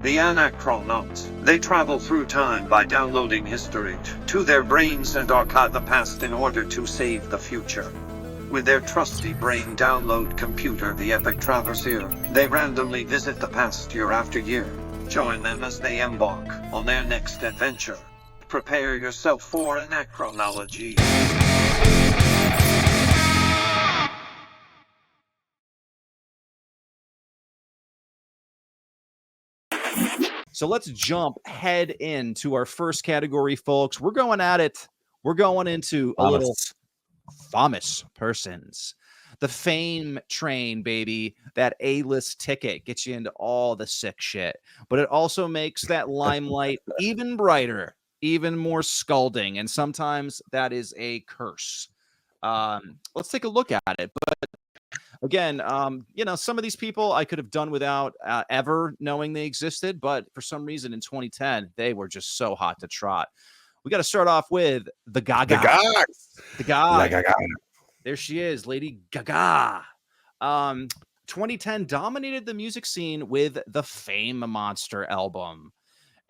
The Anachronauts. They travel through time by downloading history to their brains and archive the past in order to save the future. With their trusty brain download computer, the Epic Traversier, they randomly visit the past year after year. Join them as they embark on their next adventure. Prepare yourself for anachronology. So let's jump head into our first category, folks. We're going at it. We're going into a little famous persons. The fame train, baby. That A-list ticket gets you into all the sick shit. But it also makes that limelight even brighter, even more scalding. And sometimes that is a curse. Let's take a look at it. But again, some of these people I could have done without ever knowing they existed, but for some reason in 2010, they were just so hot to trot. We got to start off with the Gaga. The Gaga. There she is, Lady Gaga. 2010 dominated the music scene with the Fame Monster album.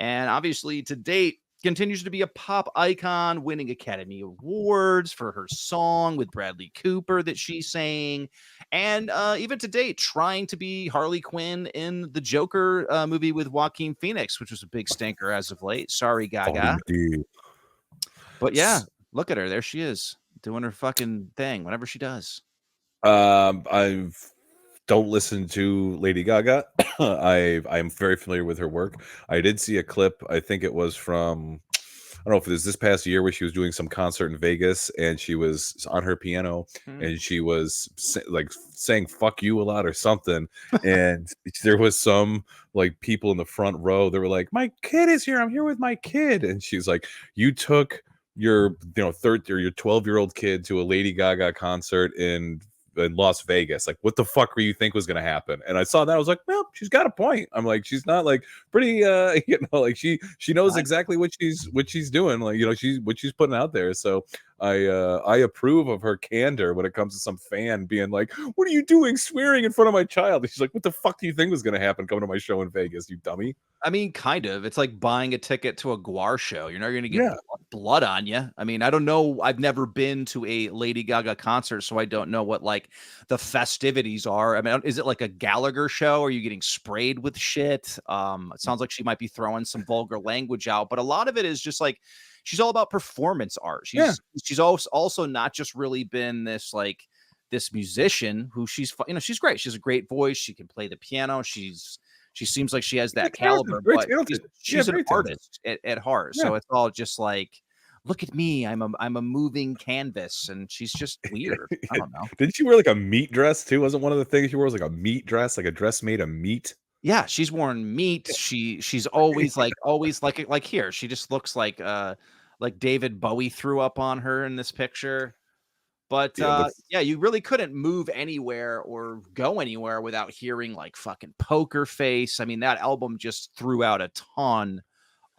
And obviously, to date, continues to be a pop icon, winning Academy Awards for her song with Bradley Cooper that she sang, and even to date, trying to be Harley Quinn in the Joker movie with Joaquin Phoenix, which was a big stinker as of late. Sorry, Gaga. But yeah, look at her. There she is, doing her fucking thing, whatever she does. I don't listen to Lady Gaga. I'm very familiar with her work. I did see a clip. I think it was from, I don't know if it was this past year, where she was doing some concert in Vegas and she was on her piano and she was like saying "fuck you" a lot or something. And there was some like people in the front row. They were like, "My kid is here. I'm here with my kid." And she's like, "You took your 13 or your 12-year-old kid to a Lady Gaga concert in Las Vegas. Like, what the fuck were you think was going to happen?" And I saw that. I was like, well, she's got a point. I'm like, she's not like pretty, like she knows exactly what she's doing. Like, what she's putting out there. So I approve of her candor when it comes to some fan being like, "What are you doing swearing in front of my child?" And she's like, "What the fuck do you think was going to happen coming to my show in Vegas, you dummy?" I mean, kind of. It's like buying a ticket to a Guar show. You're not going to get blood on you. I mean, I don't know. I've never been to a Lady Gaga concert, so I don't know what like the festivities are. I mean, is it like a Gallagher show? Are you getting sprayed with shit? It sounds like she might be throwing some vulgar language out, but a lot of it is just like she's all about performance art. She's also not just really been this like this musician who she's great. She has a great voice. She can play the piano. She seems like she has that caliber, but she's an artist at heart. Yeah. So it's all just like, look at me. I'm a moving canvas, and she's just weird. I don't know. Didn't she wear like a meat dress too? Wasn't one of the things she wore like a meat dress, like a dress made of meat? Yeah, she's worn meat. She's always like here. She just looks like David Bowie threw up on her in this picture. But you really couldn't move anywhere or go anywhere without hearing like fucking Poker Face. I mean, that album just threw out a ton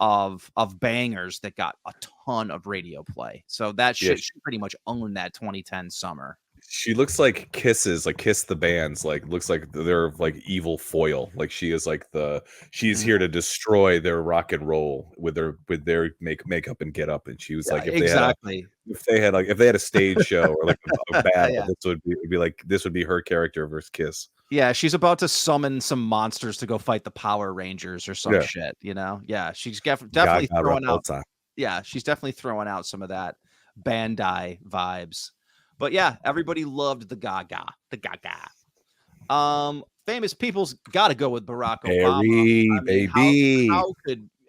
of bangers that got a ton of radio play. So that shit she pretty much owned that 2010 summer. She looks like Kisses, like Kiss the Bands, like looks like they're like evil foil. Like she is like she's here to destroy their rock and roll with their makeup and get up. And she was like, if they had a stage show or like a battle, this would be her character versus Kiss. Yeah, she's about to summon some monsters to go fight the Power Rangers or some shit, Yeah, she's definitely throwing out. Yeah, she's definitely throwing out some of that Bandai vibes. But yeah, everybody loved the Gaga. Famous people's got to go with Barack Obama. Baby.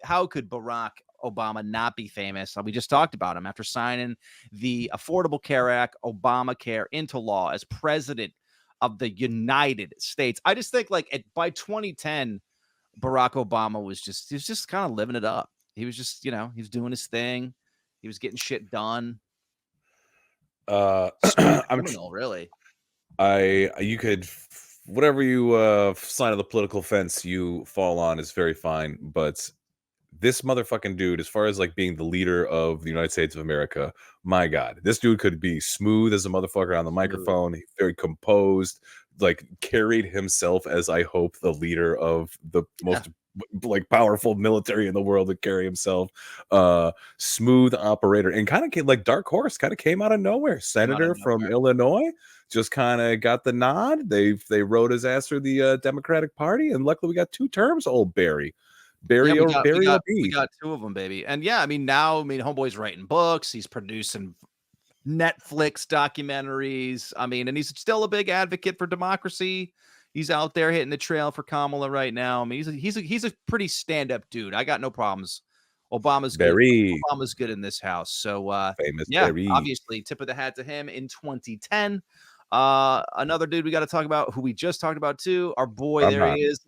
How could Barack Obama not be famous? We just talked about him after signing the Affordable Care Act, Obamacare, into law as president of the United States. I just think like by 2010, Barack Obama was just kind of living it up. He was just, he was doing his thing. He was getting shit done. Criminal, really. You could, whatever you sign of the political fence you fall on is very fine, but this motherfucking dude, as far as like being the leader of the United States of America, my God, this dude could be smooth as a motherfucker on the microphone. He's very composed, like carried himself as I hope the leader of the most like powerful military in the world to carry himself. Smooth operator, and kind of came like dark horse, kind of came out of nowhere. Senator from Illinois, just kind of got the nod. They wrote his ass through the Democratic Party, and luckily we got 2 terms. Old Barry. We got 2 of them, baby. And yeah, I mean, homeboy's writing books. He's producing Netflix documentaries. I mean, and he's still a big advocate for democracy. He's out there hitting the trail for Kamala right now. I mean, he's a pretty stand-up dude. I got no problems. Obama's good. Obama's good in this house. So famous Barry. Obviously, tip of the hat to him in 2010. Another dude we got to talk about, who we just talked about too. Our boy, he is.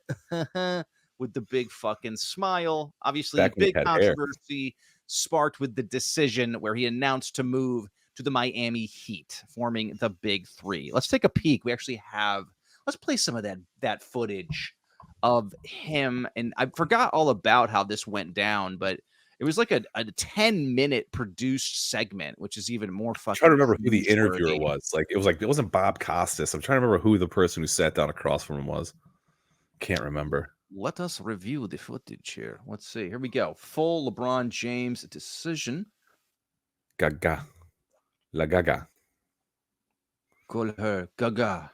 With the big fucking smile. Obviously, big controversy sparked with the decision where he announced to move to the Miami Heat, forming the Big Three. Let's take a peek. We actually have, let's play some of that footage of him. And I forgot all about how this went down, but it was like a 10-minute produced segment, which is even more fucking. I'm trying to remember who the interviewer was. It wasn't Bob Costas. I'm trying to remember who the person who sat down across from him was. Can't remember. Let us review the footage here. Let's see. Here we go. Full LeBron James decision. Gaga. La Gaga. Call her Gaga.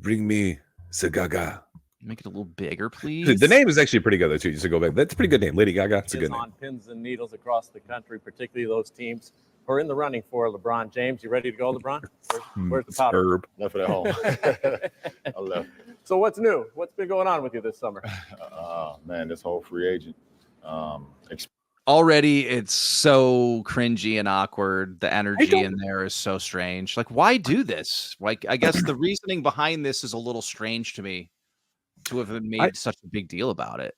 Bring me the Gaga. Make it a little bigger, please. The name is actually pretty good, though, too. Just to go back. That's a pretty good name. Lady Gaga. It's a good name. On pins and needles across the country, particularly those teams who are in the running for LeBron James. You ready to go, LeBron? Where's the powder? Herb. Left it at home. I left. So what's new? What's been going on with you this summer? Man, this whole free agent. Already, it's so cringy and awkward. The energy in there is so strange. Like, why do this? Like, I guess the reasoning behind this is a little strange to me, to have made such a big deal about it.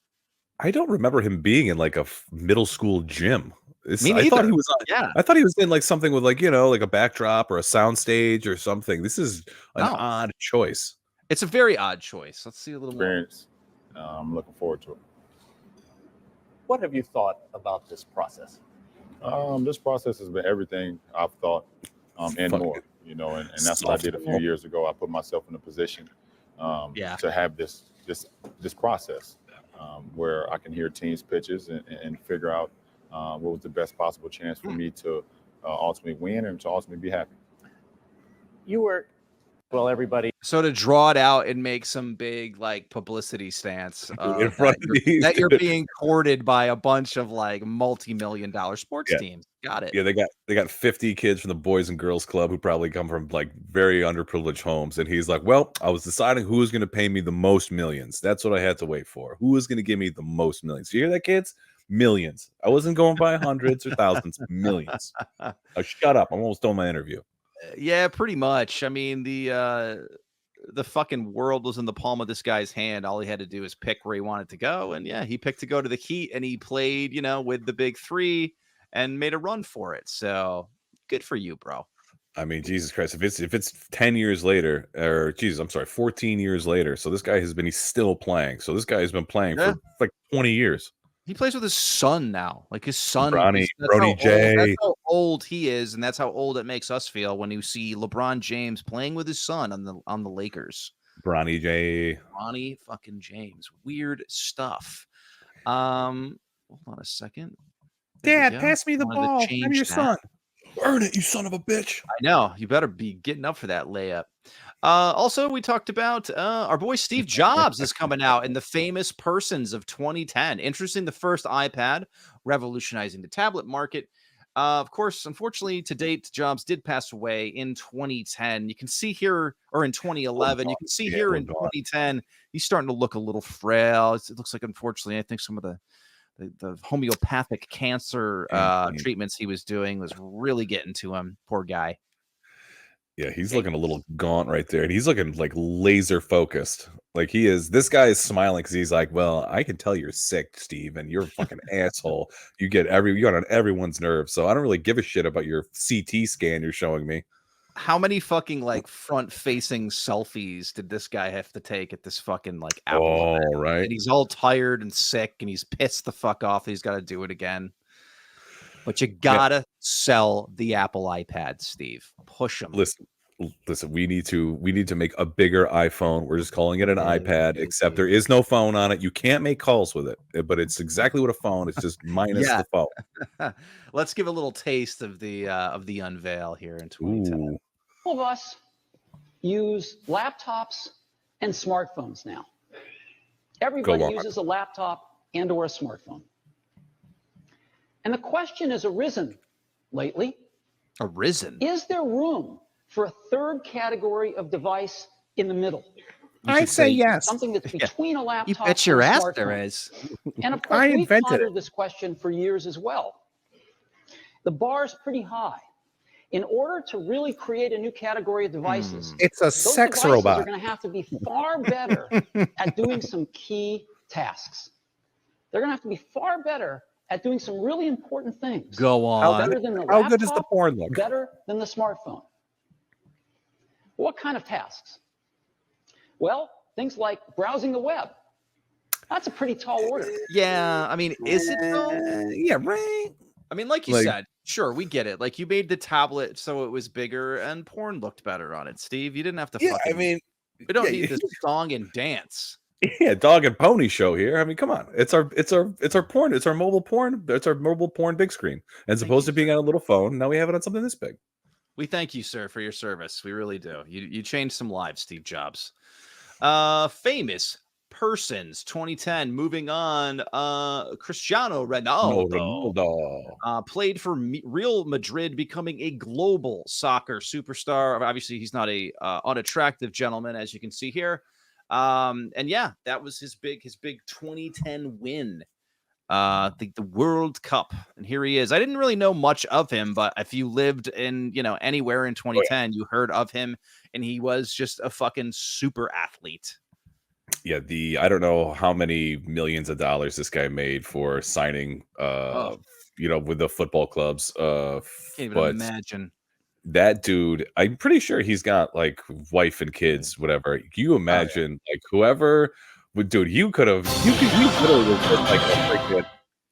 I don't remember him being in like a middle school gym. I thought he was. I thought he was in like something with like like a backdrop or a sound stage or something. This is an odd choice. It's a very odd choice. Let's see a little more. I'm looking forward to it. What have you thought about this process? This process has been everything I've thought and more. And that's what I did a few years ago. I put myself in a position to have this process where I can hear teams' pitches and figure out what was the best possible chance for me to ultimately win and to ultimately be happy. You were, everybody. So to draw it out and make some big like publicity stance in front that you're being courted by a bunch of like multi-million-dollar sports teams. Got it. Yeah, they got 50 kids from the Boys and Girls Club who probably come from like very underprivileged homes, and he's like, "Well, I was deciding who was going to pay me the most millions. That's what I had to wait for. Who was going to give me the most millions? You hear that, kids? Millions. I wasn't going by hundreds or thousands, millions. Shut up. I'm almost done my interview." Yeah, pretty much. I mean, the fucking world was in the palm of this guy's hand. All he had to do is pick where he wanted to go, and he picked to go to the Heat, and he played, with the Big Three and made a run for it. So good for you, bro. I mean, Jesus Christ, if it's 10 years later, or Jesus, I'm sorry, 14 years later. So this guy he's still playing. So this guy has been playing for like 20 years. He plays with his son now. Like his son, Bronny J. That's how old he is, and that's how old it makes us feel when you see LeBron James playing with his son on the Lakers. Bronny J. Bronny fucking James. Weird stuff. Hold on a second. Dad, pass me the ball. I'm your son. Earn it, you son of a bitch. I know. You better be getting up for that layup. Also, we talked about our boy Steve Jobs is coming out in the famous persons of 2010, introducing the first iPad, revolutionizing the tablet market. Of course, unfortunately, to date, Jobs did pass away in 2010. You can see here, or in 2011, you can see here in 2010, he's starting to look a little frail. It looks like, unfortunately, I think some of the homeopathic cancer treatments he was doing was really getting to him. Poor guy. Yeah, he's looking a little gaunt right there, and he's looking like laser focused. Like he is. This guy is smiling because he's like, "Well, I can tell you're sick, Steve, and you're a fucking asshole. You got on everyone's nerves. So I don't really give a shit about your CT scan you're showing me." How many fucking like front-facing selfies did this guy have to take at this fucking like Apple event? Right. And he's all tired and sick, and he's pissed the fuck off. He's got to do it again. But you gotta sell the Apple iPad, Steve. Push him. Listen, we need to make a bigger iPhone. We're just calling it an iPad, except there is no phone on it. You can't make calls with it, but it's exactly what a phone. It's just minus the phone. Let's give a little taste of the unveil here in 2010. Ooh. All of us use laptops and smartphones now. Everybody uses a laptop and or a smartphone. And the question has arisen lately. Arisen? Is there room for a third category of device in the middle? I say yes. Something that's between a laptop you bet your and a ass smartphone. there is. And of course, we've pondered this question for years as well. The bar's pretty high. In order to really create a new category of devices, it's a sex robot. Are going to have to be far better at doing some key tasks. They're going to have to be far better at doing some really important things. Go on. Better than the How good does the porn look? Better than the smartphone. What kind of tasks? Well, things like browsing the web. That's a pretty tall order. Yeah, I mean, is it though? Yeah, right. I mean, like you said, sure, we get it. Like you made the tablet so it was bigger and porn looked better on it, Steve. You didn't have to fucking... I mean, we don't need this song and dance. Yeah, dog and pony show here. I mean, come on. It's our porn. It's our mobile porn. It's our mobile porn big screen. As opposed to being on a little phone, now we have it on something this big. We thank you, sir, for your service. We really do. You changed some lives, Steve Jobs. Famous persons 2010. Moving on. Cristiano Ronaldo. Played for Real Madrid, becoming a global soccer superstar. Obviously, he's not a unattractive gentleman, as you can see here. And yeah, that was his big 2010 win. The World Cup. And here he is. I didn't really know much of him, but if you lived in, anywhere in 2010, you heard of him, and he was just a fucking super athlete. Yeah, I don't know how many millions of dollars this guy made for signing with the football clubs. Can't even imagine. That dude, I'm pretty sure he's got like wife and kids, whatever. Can you imagine like whoever would, dude, he literally been like a freaking,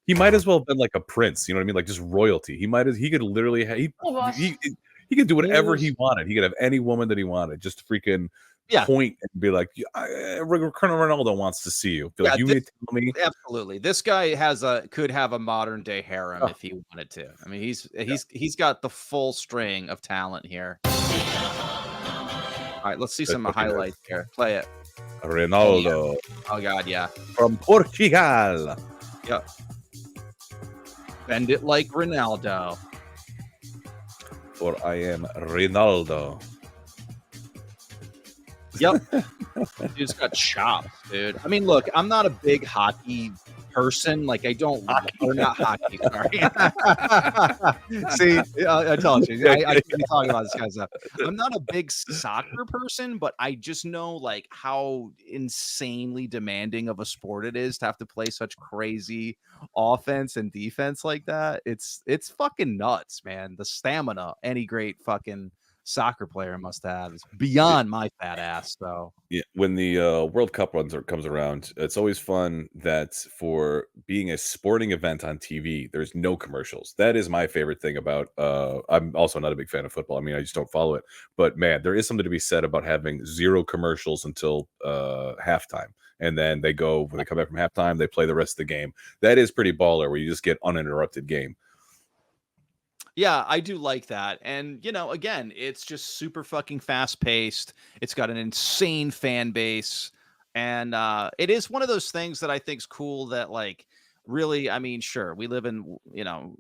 he might as well have been like a prince, you know what I mean? Like just royalty. He could literally he could do whatever he wanted. He could have any woman that he wanted, just freaking point and be like, Colonel Ronaldo wants to see you. Be like, you need to tell me. Absolutely. This guy could have a modern day harem if he wanted to. I mean, he's got the full string of talent here. All right, let's see some highlights here. Play it. Ronaldo. Oh God, yeah. From Portugal. Yeah. Bend it like Ronaldo. For I am Ronaldo. Yep. Dude's got chops, dude. I mean, look, I'm not a big hockey person. Like, I don't, or not hockey, sorry. See, I told you, I can't be talking about this kind of stuff. I'm not a big soccer person, but I just know, like, how insanely demanding of a sport it is to have to play such crazy offense and defense like that. It's fucking nuts, man. The stamina any great fucking soccer player must have is beyond my fat ass. So yeah, when the World Cup comes around, it's always fun that for being a sporting event on TV, there's no commercials. That is my favorite thing about. I'm also not a big fan of football. I mean, I just don't follow it. But man, there is something to be said about having zero commercials until halftime, and then when they come back from halftime, they play the rest of the game. That is pretty baller, where you just get uninterrupted game. Yeah, I do like that. And, again, it's just super fucking fast paced. It's got an insane fan base. And it is one of those things that I think is cool that, like, really, I mean, sure, we live in,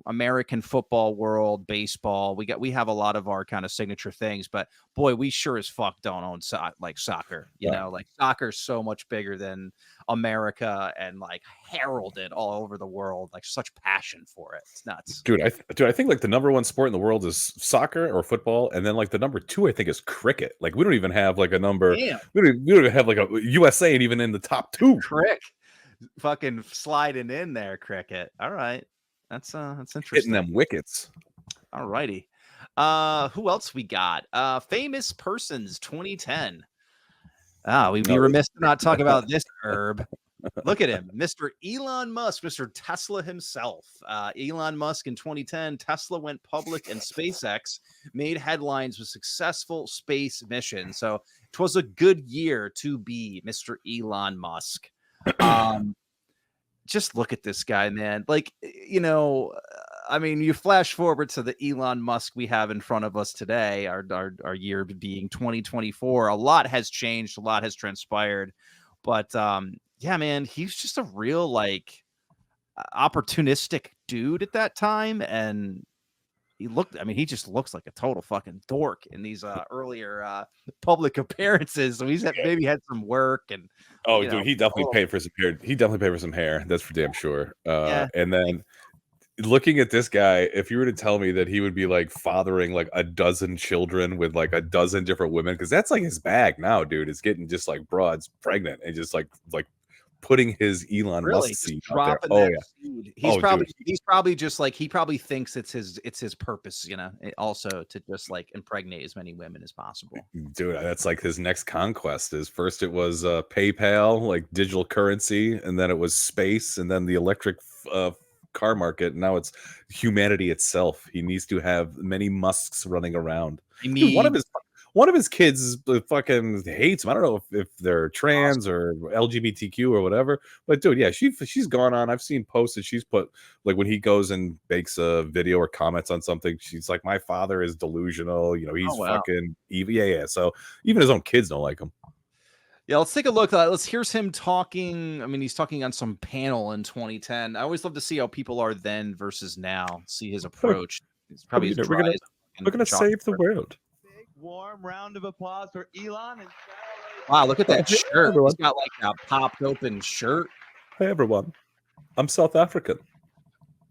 American football world, baseball. We have a lot of our kind of signature things, but boy, we sure as fuck don't own soccer. You know, like soccer's so much bigger than America and like heralded all over the world, like such passion for it. It's nuts. Dude, I think like the number one sport in the world is soccer or football, and then like the number two I think is cricket. Like we don't even have like a number. Damn. We don't even have like a USA ain't even in the top two. Cricket. Fucking sliding in there, cricket. All right, that's interesting. Hitting them wickets. All righty. Who else we got? Famous persons 2010. We'd be remiss to not talk about this herb. Look at him, Mr. Elon Musk, Mr. Tesla himself. Elon Musk in 2010, Tesla went public, and SpaceX made headlines with successful space missions. So it was a good year to be Mr. Elon Musk. Just look at this guy, man. Like, I mean, you flash forward to the Elon Musk we have in front of us today, our year being 2024. A lot has changed, a lot has transpired. But yeah, man, he's just a real like opportunistic dude at that time. And he just looks like a total fucking dork in these earlier public appearances. So maybe had some work and dude, he definitely paid for some hair. He definitely paid for some hair. That's for damn sure. And then looking at this guy, if you were to tell me that he would be like fathering like a dozen children with like a dozen different women, because that's like his bag now, dude, is getting just like broads pregnant and just like putting his Elon Musk seed out there. Oh yeah, seed. He's probably just like he probably thinks it's his purpose, also to just like impregnate as many women as possible. Dude, that's like his next conquest. Is first it was PayPal, like digital currency, and then it was space, and then the electric car market. And now it's humanity itself. He needs to have many Musks running around. I mean, dude, one of his kids fucking hates him. I don't know if they're trans or LGBTQ or whatever, but dude, yeah, she's gone on. I've seen posts that she's put, like when he goes and makes a video or comments on something, she's like, my father is delusional, he's fucking evil. Yeah. So even his own kids don't like him. Yeah, let's take a look. Here's him talking. I mean, he's talking on some panel in 2010. I always love to see how people are then versus now. See his approach. It's probably we're gonna save the world. Big warm round of applause for Elon. And wow, look at that shirt. He's got like a popped open shirt. Hey everyone, I'm South African.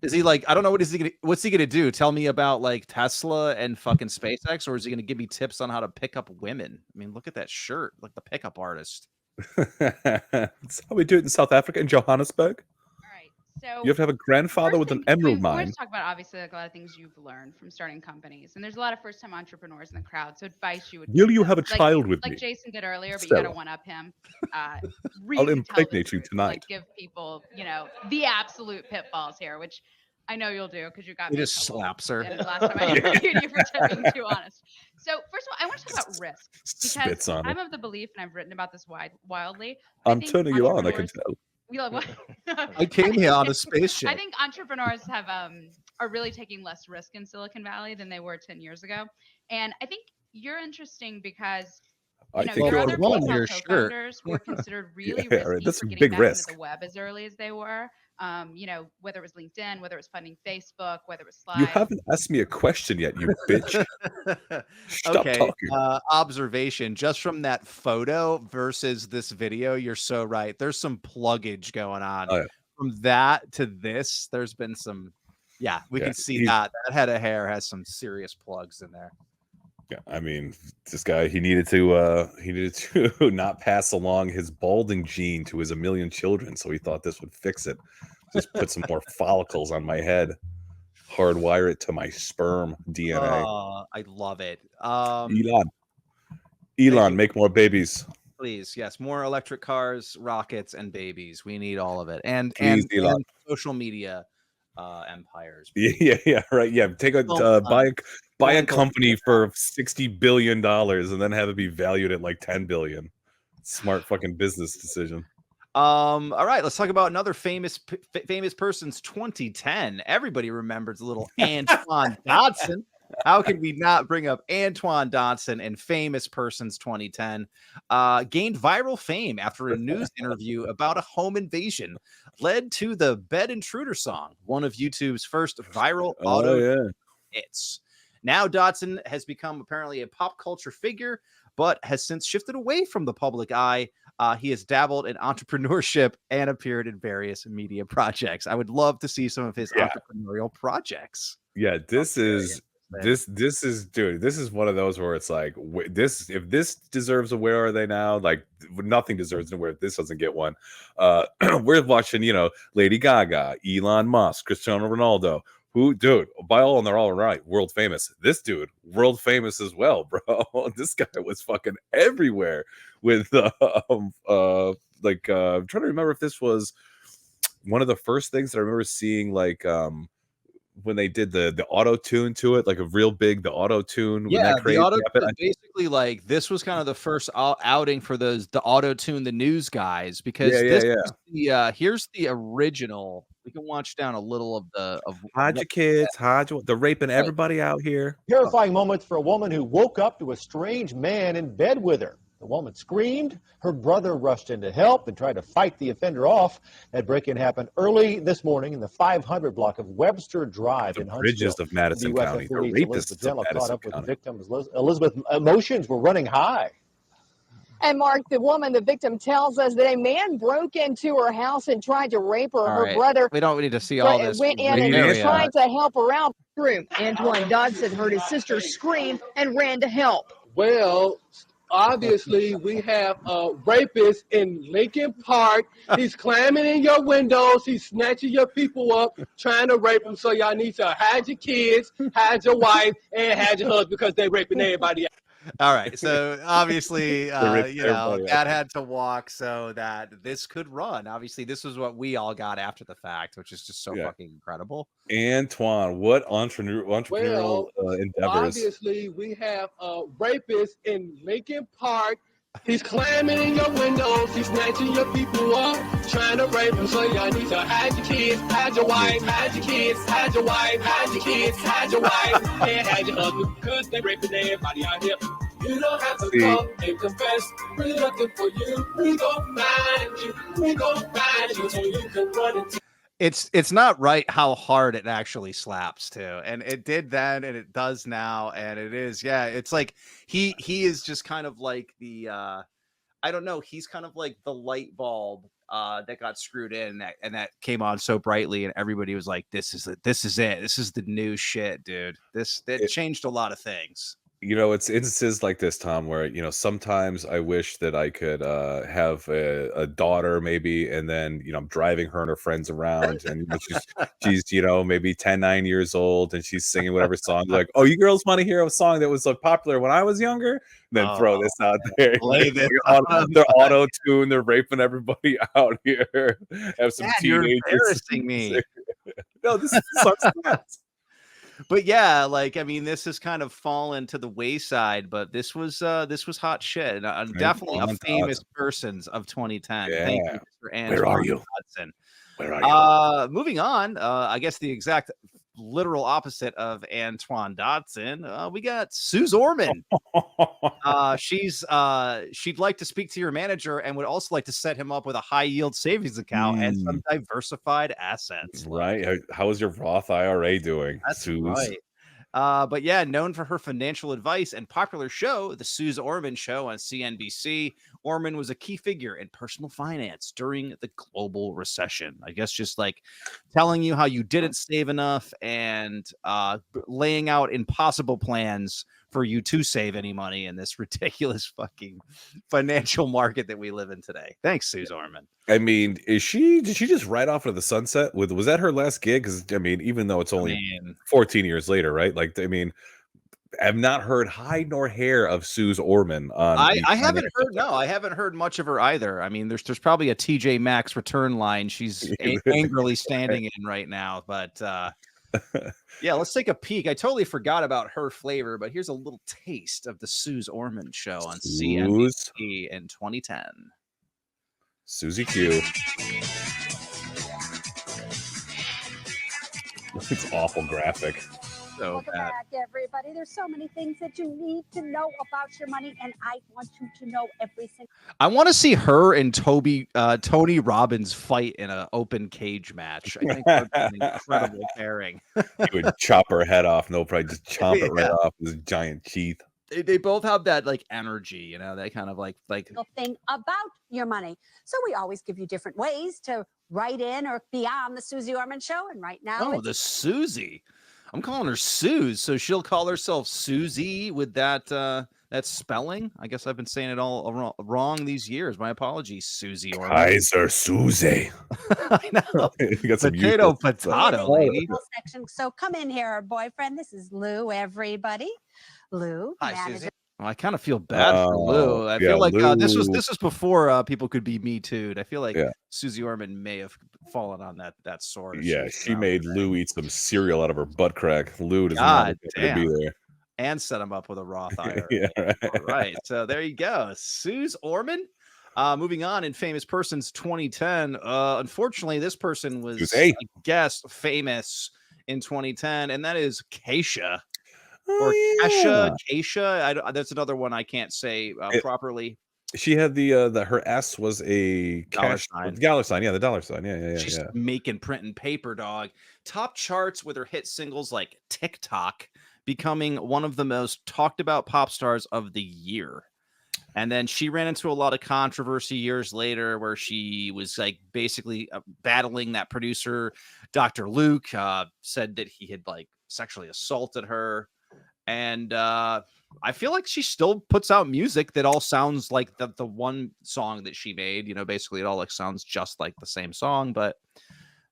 Is he like, I don't know, what's he gonna do? Tell me about like Tesla and fucking SpaceX, or is he gonna give me tips on how to pick up women? I mean, look at that shirt, like the pickup artist. That's how we do it in South Africa, in Johannesburg. All right, so you have to have a grandfather with an emerald mine. Let's talk about obviously like a lot of things you've learned from starting companies, and there's a lot of first-time entrepreneurs in the crowd. So advice you would will you have a child with me? Like Jason did earlier, but you got to one-up him. I'll impregnate you tonight. Like give people, the absolute pitfalls here, which I know you'll do because you got. He just slaps her. Last time I interviewed you for being too honest. So first of all, I want to talk about risk because I'm of the belief, and I've written about this wildly. I'm turning you on. I can tell. I came here on a spaceship. I think entrepreneurs are really taking less risk in Silicon Valley than they were 10 years ago, and I think you're interesting because. Your other co-founders were considered really risky that's for a getting big back risk. into the web as early as they were. Whether it was LinkedIn, whether it was funding Facebook, whether it was Slides. You haven't asked me a question yet, you bitch. Stop talking. Observation just from that photo versus this video. You're so right. There's some pluggage going on. From that to this. There's been some. Yeah, we can see that head of hair has some serious plugs in there. Yeah, I mean, this guy, he needed to not pass along his balding gene to his 1 million children, so he thought this would fix it. Just put some more follicles on my head, hardwire it to my sperm DNA. I love it. Elon, make more babies. Please, yes, more electric cars, rockets, and babies. We need all of it, and social media empires. Yeah, right. Yeah, take a buy a company for $60 billion and then have it be valued at like 10 billion. Smart fucking business decision. All right, let's talk about another famous person's 2010. Everybody remembers little Antoine Dodson. How could we not bring up Antoine Dodson and famous person's 2010? Gained viral fame after a news interview about a home invasion, led to the Bed Intruder song, one of YouTube's first viral auto hits. Now Dodson has become apparently a pop culture figure, but has since shifted away from the public eye. He has dabbled in entrepreneurship and appeared in various media projects. I would love to see some of his entrepreneurial projects. Yeah, this is one of those where it's like, if this deserves a where are they now, like nothing deserves a where this doesn't get one. We're watching Lady Gaga, Elon Musk, Cristiano Ronaldo, Who, dude? By all, and they're all right. World famous. This dude, world famous as well, bro. This guy was fucking everywhere with I'm trying to remember if this was one of the first things that I remember seeing, like when they did the auto tune to it, like a real big the auto tune. Yeah, that the auto happened. basically, like, this was kind of the first outing for the auto tune the news guys, because here's the original. We can watch down a little of the hide your kids, they're raping everybody out here. Terrifying moments for a woman who woke up to a strange man in bed with her. The woman screamed. Her brother rushed in to help and tried to fight the offender off. That break-in happened early this morning in the 500 block of Webster Drive in Huntsville. Bridges of Madison County. The rapists of Madison Caught up with the victim. Elizabeth, emotions were running high. And Mark, the woman, the victim, tells us that a man broke into her house and tried to rape her. Her brother. We don't need to see all this. Went in and tried to help her out. Antoine Dodson heard his sister scream and ran to help. Well, obviously, we have a rapist in Lincoln Park. He's climbing in your windows. He's snatching your people up, trying to rape them. So y'all need to hide your kids, hide your wife, and hide your husband because they're raping everybody else. All right, so obviously, Dad had to walk so that this could run. Obviously, this is what we all got after the fact, which is just so fucking incredible. Antoine, what entrepreneurial endeavors? Obviously, we have a rapist in Lincoln Park. He's climbing in your windows. He's snatching your people up, trying to rape them. So y'all need to hide your kids, hide your wife, hide your kids, hide your wife, hide your kids, hide your wife, and hide your husband, because they're raping everybody out here. You don't have to come and confess. We're looking for you. We gon' find you. We gon' find you so you can run into. It's not right how hard it actually slaps too, and it did then, and it does now, and it is it's like he is just kind of like the I don't know, he's kind of like the light bulb that got screwed in, and that came on so brightly, and everybody was like, this is it, this is the new shit, dude. It changed a lot of things. It's instances like this, Tom, where sometimes I wish that I could have a daughter, maybe, and then I'm driving her and her friends around, and she's maybe 9 years old, and she's singing whatever song, like, oh, you girls want to hear a song that was popular when I was younger? Then throw this out there. They're auto tune, they're raping everybody out here. Have some teenagers. You're embarrassing me. No, this sucks. But yeah, like, I mean, this has kind of fallen to the wayside, but this was hot shit. And definitely a famous persons of 2010. Yeah. Thank you, Mr. Antoine Where are you? Hudson. Where are you? Moving on, I guess the exact literal opposite of Antoine Dodson, we got Suze Orman. She'd like to speak to your manager and would also like to set him up with a high yield savings account and some diversified assets. Right. How is your Roth IRA doing? That's Suze? right. But yeah, known for her financial advice and popular show, The Suze Orman Show on CNBC, Orman was a key figure in personal finance during the global recession. I guess just like telling you how you didn't save enough and laying out impossible plans for you to save any money in this ridiculous fucking financial market that we live in today. Thanks, Suze Orman. I mean, did she just ride off into the sunset? Was that her last gig? Because I mean, even though it's only 14 years later, right? Like, I mean, I've not heard hide nor hair of Suze Orman. I haven't heard. No, I haven't heard much of her either. I mean, there's probably a TJ Maxx return line she's angrily standing in right now, but. Yeah, let's take a peek. I totally forgot about her flavor, but here's a little taste of the Suze Orman Show on CNBC in 2010. Susie Q. It's awful graphic. So Welcome back, everybody. There's so many things that you need to know about your money, and I want you to know everything. I want to see her and Tony Robbins fight in an open cage match. I think that would be an incredible pairing. He would chop her head off. No, probably just chomp it right off with his giant teeth. They both have that like energy, that kind of like thing about your money. So we always give you different ways to write in or be on the Suze Orman Show. And right now, the Susie. I'm calling her Suze, so she'll call herself Susie with that That's spelling. I guess I've been saying it all wrong these years. My apologies, Susie Orman. Kaiser Susie. I know. You got some Potato, useless stuff. potato, lady. Section. So come in here, boyfriend. This is Lou, everybody. Lou, Hi, manager. Susie. Well, I kind of feel bad for Lou. I feel like this was before people could be Me Too'd. I feel like Susie Orman may have fallen on that sword. Yeah, she made Lou eat some cereal out of her butt crack. Lou does not want to be there. And set him up with a Roth IRA. Yeah, right. All right. So there you go. Suze Orman. Moving on in Famous Persons 2010. Unfortunately, this person was, I guess, famous in 2010, and that is Keisha. Keisha. That's another one I can't say properly. She had her S was a dollar sign. Dollar sign, yeah, the dollar sign. Yeah. She's making print and paper, dog. Top charts with her hit singles like TikTok, becoming one of the most talked about pop stars of the year. And then she ran into a lot of controversy years later where she was like basically battling that producer, Dr. Luke, said that he had like sexually assaulted her. And I feel like she still puts out music that all sounds like the one song that she made. You know, basically it all like sounds just like the same song, but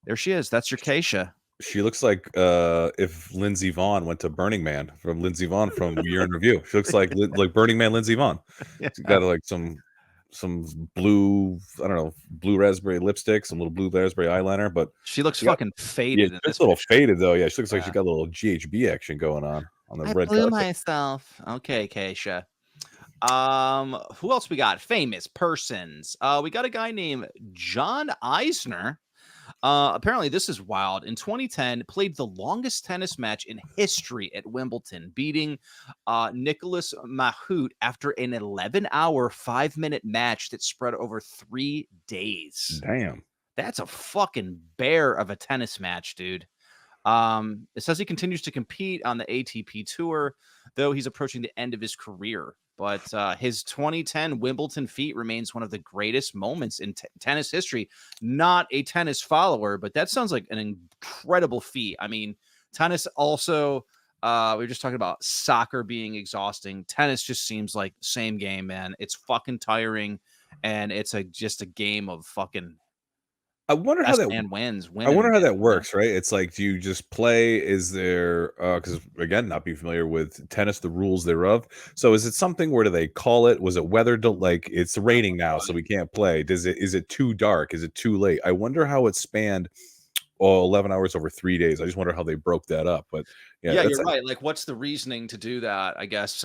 there she is. That's your Keisha. She looks like if Lindsey Vonn went to Burning Man from Lindsey Vonn from Year in Review. She looks like Burning Man Lindsey Vonn. She's got like some blue, I don't know, blue raspberry lipstick, some little blue raspberry eyeliner, but she looks fucking faded. Yeah, it's a little faded though. Yeah, she looks like she got a little GHB action going on the red blew carpet. myself. Okay, Keisha. Who else we got? Famous persons. We got a guy named John Eisner. Apparently this is wild. In 2010, played the longest tennis match in history at Wimbledon, beating Nicholas Mahut after an 11-hour, 5-minute match that spread over 3 days. Damn. That's a fucking bear of a tennis match, dude. It says he continues to compete on the ATP tour, though he's approaching the end of his career. But his 2010 Wimbledon feat remains one of the greatest moments in tennis history. Not a tennis follower, but that sounds like an incredible feat. I mean, tennis also, we were just talking about soccer being exhausting. Tennis just seems like the same game, man. It's fucking tiring, and it's just a game of fucking I wonder how that wins. I wonder how that works, right? It's like, do you just play? Is there because again, not being familiar with tennis, the rules thereof. So is it something where do they call it? Was it weather? Like it's raining now, so we can't play. Is it too dark? Is it too late? I wonder how it spanned 11 hours over 3 days. I just wonder how they broke that up. But yeah, you're right. Like, what's the reasoning to do that? I guess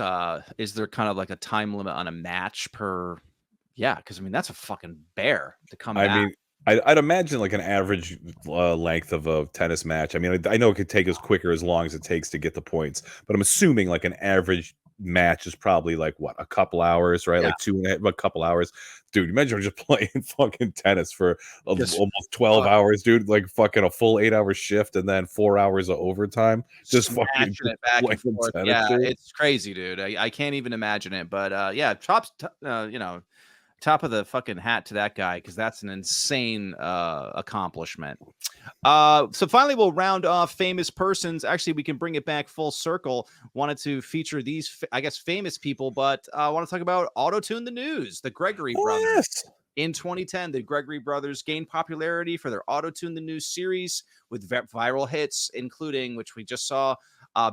is there kind of like a time limit on a match per? Yeah, because I mean that's a fucking bear to come back. I mean, I'd imagine like an average length of a tennis match. I mean, I know it could take as quick or as long as it takes to get the points, but I'm assuming like an average match is probably like what, a couple hours, right? Yeah. Like a couple hours. Dude, imagine just playing fucking tennis for almost 12 hours, dude. Like fucking a full 8-hour shift and then 4 hours of overtime. Just fucking it back and forth. tennis, Yeah, dude. it's crazy, dude. I can't even imagine it. But yeah, top of the fucking hat to that guy, because that's an insane accomplishment. So finally, we'll round off famous persons. Actually, we can bring it back full circle. Wanted to feature these, I guess, famous people, but I want to talk about Auto-Tune the News, the Gregory brothers. Yes. In 2010, the Gregory brothers gained popularity for their Auto-Tune the News series with viral hits, including, which we just saw,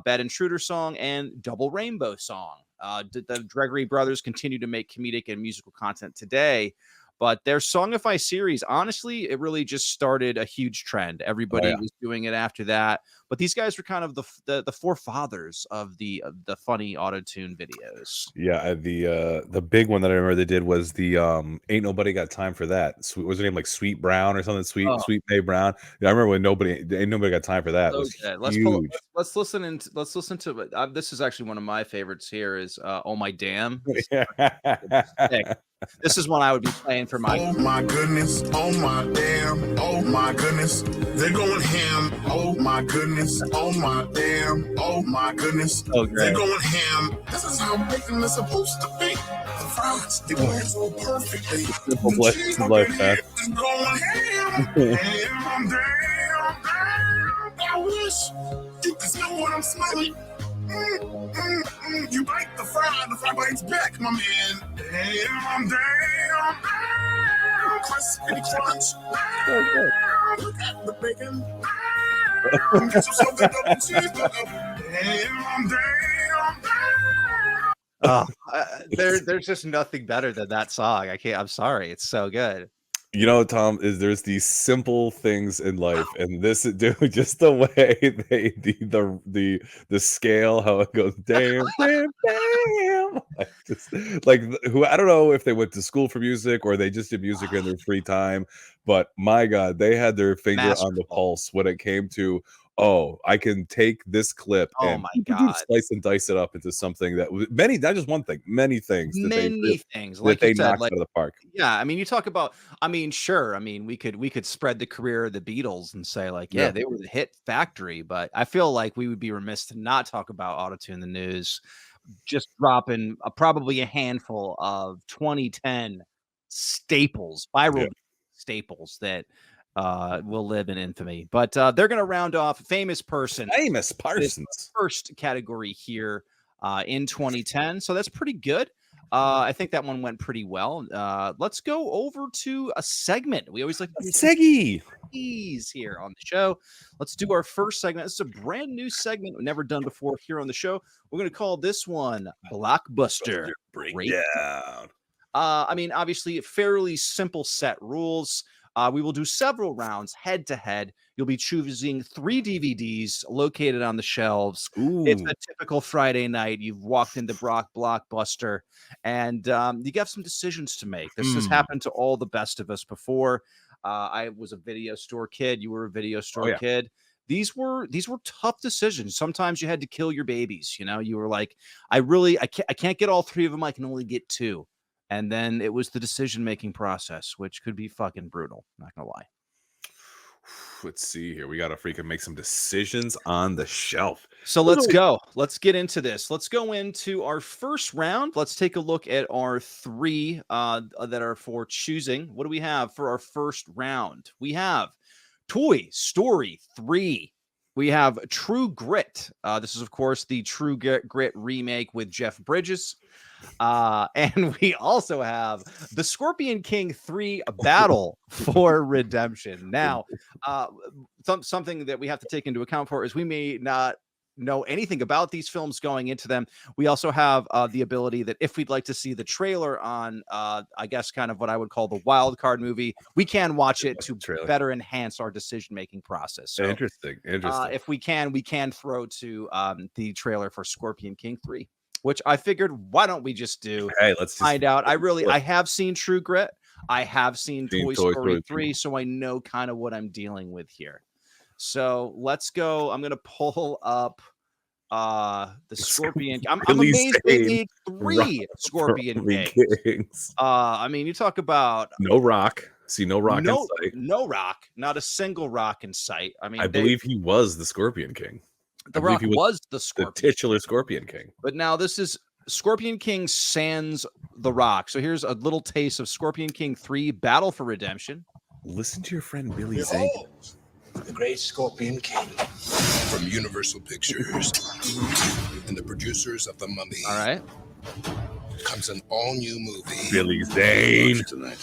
Bad Intruder song and Double Rainbow song. The Gregory brothers continue to make comedic and musical content today, but their Songify series, honestly, it really just started a huge trend. Everybody was doing it after that, but these guys were kind of the forefathers of the funny auto-tune videos. Yeah, the big one that I remember they did was the Ain't Nobody Got Time for That. What was her name, like Sweet Brown or something? Sweet May Brown. Yeah, I remember when Ain't Nobody Got Time for That. It was huge. Let's listen to this is actually one of my favorites here is Oh My Damn. This is one I would be playing for my. Oh my goodness, oh my damn, oh my goodness, they're going ham. Oh my goodness, oh my damn, oh my goodness, they're going ham. This is how bacon is supposed to be. The fries, they work so perfectly. Lifetime. It's going ham. Damn, damn, damn. I wish you could smell what I'm smelling. You bite the fry bites back, my man. Damn, crispy crunch. Look at the bacon. Get yourself a double cheeseburger. There's just nothing better than that song. I'm sorry. It's so good. You know, Tom, there's these simple things in life, and this, dude, just the way they the scale, how it goes, damn. I don't know if they went to school for music or they just did music in their free time, but my God, they had their finger on the pulse when it came to, oh, I can take this clip and slice and dice it up into something that not just one thing, many things that like they you said, knocked out of the park. Yeah, I mean, you talk about, sure, I mean, we could spread the career of the Beatles and say like, yeah, they were the hit factory, but I feel like we would be remiss to not talk about Autotune the News, just dropping probably a handful of 2010 staples, viral staples that will live in infamy. But they're going to round off famous persons. First category here in 2010. So that's pretty good. I think that one went pretty well. Let's go over to a segment. We always like to do seggies here on the show. Let's do our first segment. This is a brand new segment we've never done before here on the show. We're going to call this one Blockbuster Breakdown. I mean, obviously, fairly simple set rules. We will do several rounds head to head. You'll be choosing 3 DVDs located on the shelves. It's a typical Friday night. You've walked into Blockbuster and you got some decisions to make. This has happened to all the best of us before. I was a video store kid. You were a video store kid. These were tough decisions. Sometimes you had to kill your babies. You know, you were like, I can't get all 3 of them. I can only get 2. And then it was the decision-making process, which could be fucking brutal. Not gonna lie. Let's see here. We got to freaking make some decisions on the shelf. So let's go. Let's get into this. Let's go into our first round. Let's take a look at our 3 that are for choosing. What do we have for our first round? We have Toy Story 3. We have True Grit. This is, of course, the True Grit remake with Jeff Bridges. And we also have the Scorpion King 3 Battle for Redemption. Now, something that we have to take into account for is we may not know anything about these films going into them. We also have the ability that if we'd like to see the trailer on, I guess, kind of what I would call the wild card movie, we can watch it to better enhance our decision-making process. So, interesting. If we can throw to the trailer for Scorpion King 3. Which I figured, why don't we just do? Hey, let's find out. I have seen True Grit. I have seen Toy Story 3, so I know kind of what I'm dealing with here. So let's go. I'm gonna pull up the Scorpion. I'm amazed they made 3 Scorpion Kings. I mean, you talk about no rock. See, no rock in sight. No rock. Not a single rock in sight. I mean, I believe he was the Scorpion King. The Rock was the Scorpion, the titular Scorpion King. But now this is Scorpion King sans The Rock. So here's a little taste of Scorpion King 3 Battle for Redemption. Listen to your friend Billy Zane. The great Scorpion King from Universal Pictures and the producers of The Mummy. All right. Comes an all-new movie. Billy Zane. Tonight.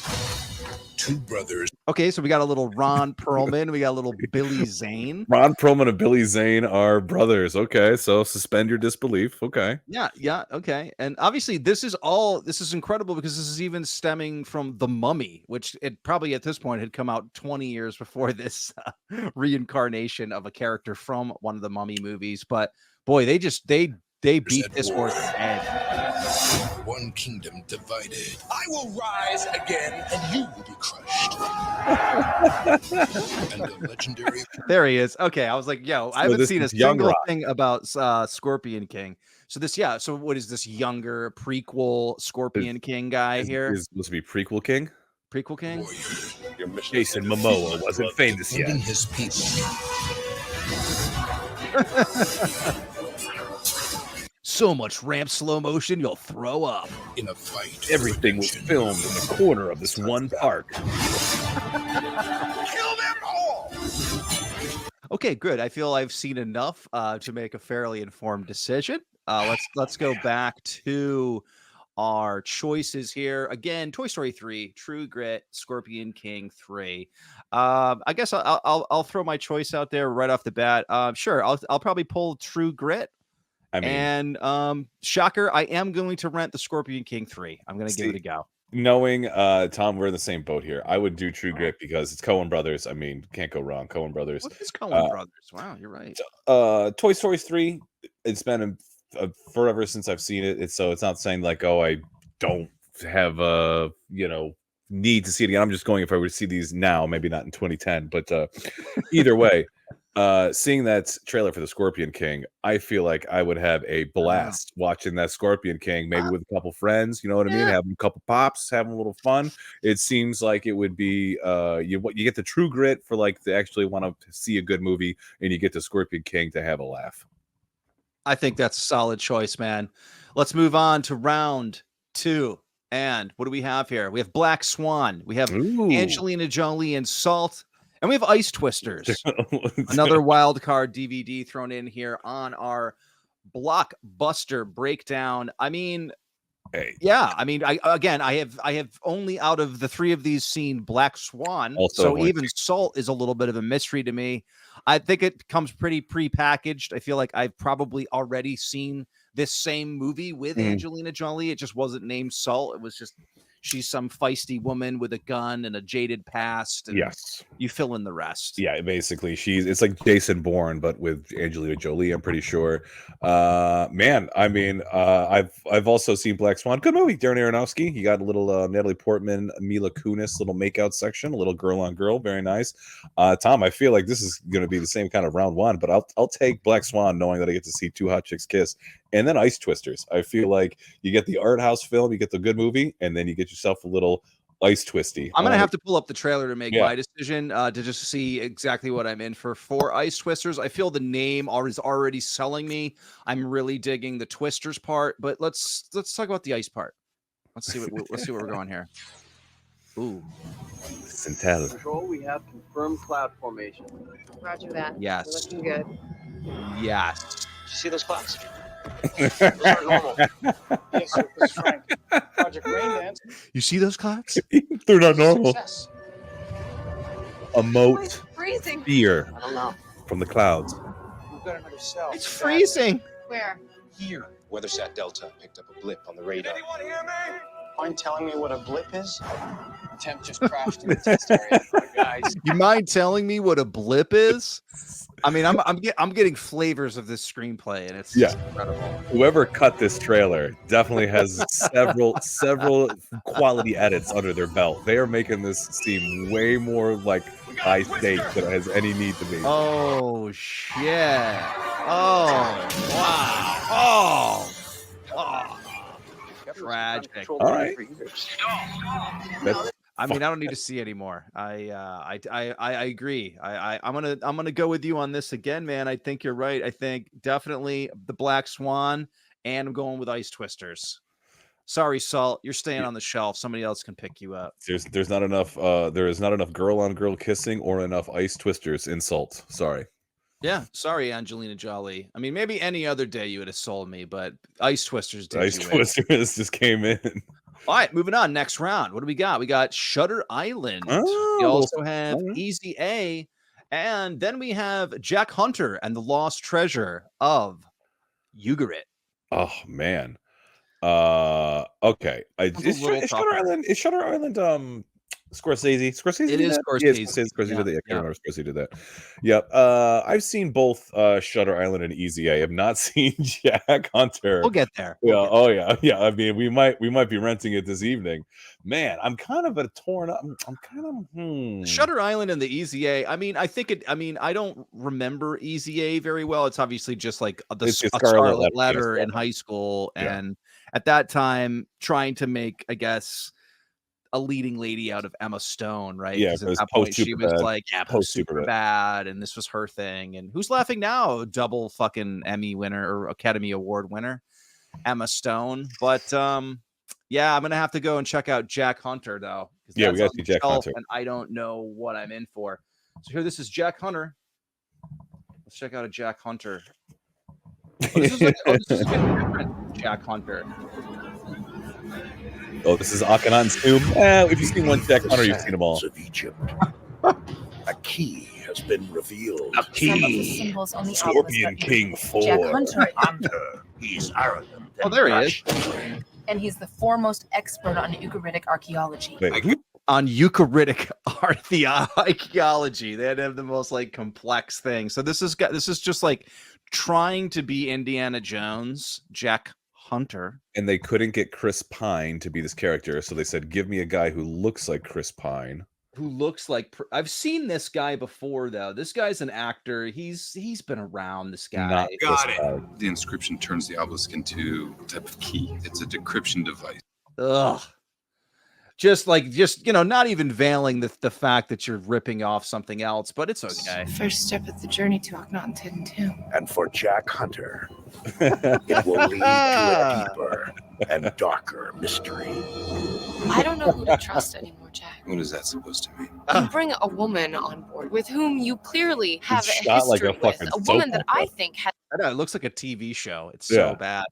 2 brothers. Okay, so we got a little Ron Perlman. We got a little Billy Zane. Ron Perlman and Billy Zane are brothers. Okay, so suspend your disbelief. Okay. Yeah, okay. And obviously this is incredible because this is even stemming from The Mummy, which it probably at this point had come out 20 years before this reincarnation of a character from one of the Mummy movies. But boy, they beat this horse to the head. One kingdom divided. I will rise again, and you will be crushed. And the legendary. There he is. Okay, I was like, yo, I haven't seen a single thing about Scorpion King. So this, so what is this younger prequel Scorpion King guy here? Is supposed to be prequel king? Prequel king? Jason Momoa wasn't famous yet. His people. So much ramp slow motion, you'll throw up. In a fight. Everything was filmed in the corner of this one park. Kill them all! Okay, good. I feel I've seen enough to make a fairly informed decision. Let's go back to our choices here. Again, Toy Story 3, True Grit, Scorpion King 3. I guess I'll throw my choice out there right off the bat. Sure, I'll probably pull True Grit. I mean, and shocker, I am going to rent the Scorpion King 3. I'm going to give it a go. Knowing Tom, we're in the same boat here. I would do True Grit because it's Coen Brothers. I mean, can't go wrong. Coen Brothers. What is Coen Brothers? Wow, you're right. Toy Story 3. It's been forever since I've seen it. So it's not saying like, oh, I don't have need to see it again. I'm just going if I were to see these now, maybe not in 2010, but either way. Seeing that trailer for the Scorpion King, I feel like I would have a blast watching that Scorpion King, maybe with a couple friends, you know what I mean? Having a couple pops, having a little fun. It seems like it would be you get the True Grit for like to actually want to see a good movie, and you get the Scorpion King to have a laugh. I think that's a solid choice, man. Let's move on to round 2. And what do we have here? We have Black Swan. We have Angelina Jolie and Salt. And we have Ice Twisters, another wild card DVD thrown in here on our blockbuster breakdown. I mean, yeah. I mean, I have only out of the 3 of these seen Black Swan, so even Salt is a little bit of a mystery to me. I think it comes pretty prepackaged. I feel like I've probably already seen this same movie with Angelina Jolie. It just wasn't named Salt. It was just she's some feisty woman with a gun and a jaded past. And yes. You fill in the rest. Yeah, basically it's like Jason Bourne, but with Angelina Jolie, I'm pretty sure. Man, I mean, I've also seen Black Swan. Good movie, Darren Aronofsky. You got a little Natalie Portman, Mila Kunis, little makeout section, a little girl on girl, very nice. Tom, I feel like this is going to be the same kind of round 1, but I'll take Black Swan knowing that I get to see 2 hot chicks kiss. And then Ice Twisters. I feel like you get the art house film, you get the good movie, and then you get yourself a little Ice Twisty. I'm gonna have to pull up the trailer to make my decision to just see exactly what I'm in for Ice Twisters. I feel the name is already selling me. I'm really digging the Twisters part, but let's talk about the ice part. Let's see what we're going here. Ooh, Centel. Control, we have confirmed cloud formation. Roger that. Yes. We're looking good. Yes. Did you see those clouds? Those are normal. Yes, sir. This is Frank. Project Rain Dance. You see those clouds? They're not normal. Success. Emote Freezing. fear I don't know. from the clouds. We've got another cell. It's freezing. Where? Here. WeatherSat Delta picked up a blip on the radar. Anyone hear me? Mind telling me what a blip is? The temp just crashed in the test area. Guys. You mind telling me what a blip is? I mean, I'm getting flavors of this screenplay, and it's incredible. Whoever cut this trailer definitely has several quality edits under their belt. They are making this seem way more like high stakes than it has any need to be. Oh shit! Oh wow! Oh, tragic. All right. I mean, I don't need to see anymore. I agree. I'm gonna go with you on this again, man. I think you're right. I think definitely the Black Swan, and I'm going with Ice Twisters. Sorry, Salt, you're staying on the shelf. Somebody else can pick you up. There's not enough. There is not enough girl on girl kissing or enough Ice Twisters in Salt. Sorry. Yeah, sorry, Angelina Jolie. I mean, maybe any other day you would have sold me, but Ice Twisters did. Ice Twisters just came in. All right, moving on. Next round. What do we got? We got Shutter Island. Oh, we also have Easy A. And then we have Jack Hunter and the Lost Treasure of Ugarit. Oh, man. Okay. Is Shutter Island Scorsese? Scorsese? It is Scorsese. Yeah, Scorsese did that. I can't remember Scorsese did that. Yep. I've seen both Shutter Island and Easy A. I have not seen Jack Hunter. We'll get there. Yeah. I mean, we might be renting it this evening. Man, I'm kind of torn up. I'm kind of Shutter Island and the Easy A. I mean, I don't remember Easy A very well. It's obviously just like a Scarlet Letter in high school, and at that time trying to make, I guess, a leading lady out of Emma Stone, right? Yeah, because at that point she was like, post super bad, and this was her thing. And who's laughing now? Double fucking Emmy winner or Academy Award winner, Emma Stone. But yeah, I'm gonna have to go and check out Jack Hunter though. Yeah, we got to see Jack Hunter, and I don't know what I'm in for. So here, this is Jack Hunter. Let's check out a Jack Hunter. This is like a different Jack Hunter. Oh, this is Akhenaten's tomb. If you've seen one Jack Hunter, you've seen them all. Of Egypt. A key has been revealed. A key. Scorpion King 4. Jack Hunter. He's arrogant. Oh, there he is. And he's the foremost expert on Ugaritic archaeology. On Eucharitic archaeology, they'd have the most like complex thing. So this is just like trying to be Indiana Jones, Jack Hunter, and they couldn't get Chris Pine to be this character, so they said, "Give me a guy who looks like Chris Pine." Who looks like I've seen this guy before though. This guy's an actor. He's been around. This guy. Got it. The inscription turns the obelisk into a type of key. It's a decryption device. Ugh. Just not even veiling the fact that you're ripping off something else, but it's okay. First step of the journey to Akhenaten tomb. And for Jack Hunter, it will lead to a deeper and darker mystery. I don't know who to trust anymore, Jack. What is that supposed to mean? You bring a woman on board with whom you clearly have a shot history like a with. fucking A woman soap that opera. I think has. I know, it looks like a TV show. It's Yeah. so bad.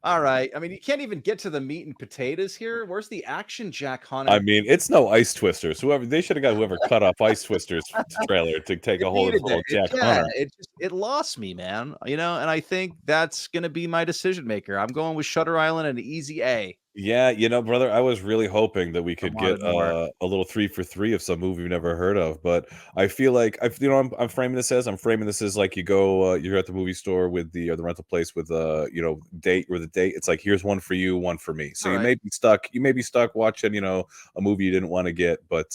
All right. I mean, you can't even get to the meat and potatoes here. Where's the action, Jack Hunter? I mean, it's no Ice Twisters. They should have got whoever cut off Ice Twisters trailer to take a hold of Jack Hunter. It lost me, man. And I think that's gonna be my decision maker. I'm going with Shutter Island and Easy A. Yeah, brother, I was really hoping that we could get a little 3 for 3 of some movie we've never heard of, but I feel like I'm framing this as like you go you're at the movie store with the rental place with date. It's like, here's one for you, one for me. So you may be stuck watching a movie you didn't want to get, but